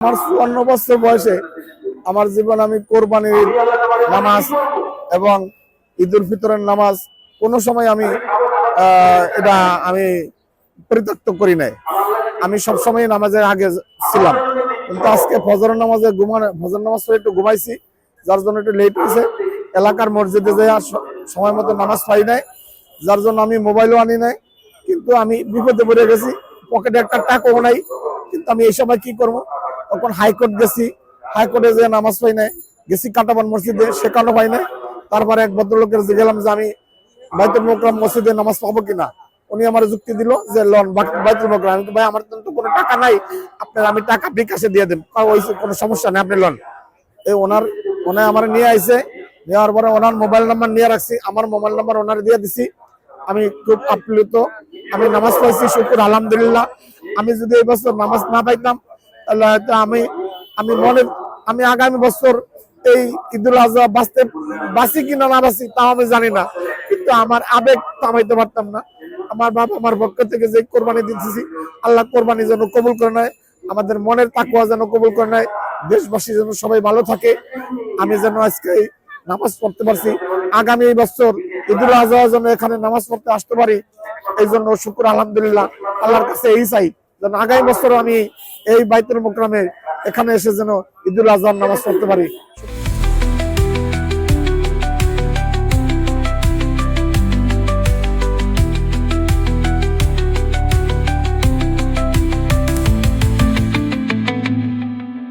আমার 54 বছর বয়সে আমার জীবন আমি কোরবানির নামাজ এবং ঈদুল ফিতরের নামাজ কোনো সময় আমি এটা আমি পরিত্যক্ত করি নাই। আমি সবসময় নামাজের আগে ছিলাম, কিন্তু আজকে ফজর নামাজে ফজর নামাজ পড়ে একটু ঘুমাইছি, যার জন্য একটু লেট হয়েছে। এলাকার মসজিদে যাই সময় মতো নামাজ পাই নাই, যার জন্য আমি মোবাইলও আনি নাই। কিন্তু আমি বিপদে পড়ে গেছি, পকেটে একটা টাকাও নাই। কিন্তু আমি এই সময় কি করবো? তখন হাইকোর্ট গেছি, হাইকোর্টে যে নামাজ পাই নাই, গেছি কাটাবান মসজিদে, সেখানেও পাই নাই। তারপরে এক ভদ্রলোকের গেলাম যে আমি বাইতুল মোকরম মসজিদে নামাজ পাবো কিনা। উনি আমার যুক্তি দিল যে লোন বাইতুল মোকরম। আমি তো ভাই আমার তো কোনো টাকা নাই, আপনার আমি টাকা বিকাশে দিয়ে দেন, ওই কোনো সমস্যা নেই, আপনি লোন। এই ওনার আমার নিয়ে আইছে, নেওয়ার পরে ওনার মোবাইল নাম্বার নিয়ে রাখছি, আমার মোবাইল নাম্বার ওনার দিয়ে দিছি। আমি খুব আপ্লুত, আমি নামাজ পাইছি, শুকুর আলহামদুলিল্লাহ। আমি যদি এই বছর নামাজ না পাইতাম তাহলে হয়তো আমি আগামী বছর এই ঈদুল আজহা বাঁচি কিনা না বাঁচি তাও আমি জানি না, কিন্তু আমার আবেগ থামাইতে পারতাম না। আমার বাবা আমার পক্ষ থেকে যে কোরবানি দিতেছি, আল্লাহ কোরবানি যেন কবুল করে নেয়, আমাদের মনের তাকওয়া যেন কবুল করে নেয়, দেশবাসী যেন সবাই ভালো থাকে। আমি যেন আজকে নামাজ পড়তে পারছি, আগামী বছর ঈদুল আজহা যেন এখানে নামাজ পড়তে আসতে পারি, এই জন্য শুকুর আলহামদুলিল্লাহ। আল্লাহর কাছে এই চাই যেন আগামী বছর আমি এই বাইতুল মোকরমে এখানে এসে যেন ঈদুল আজহার নামাজ পড়তে পারি।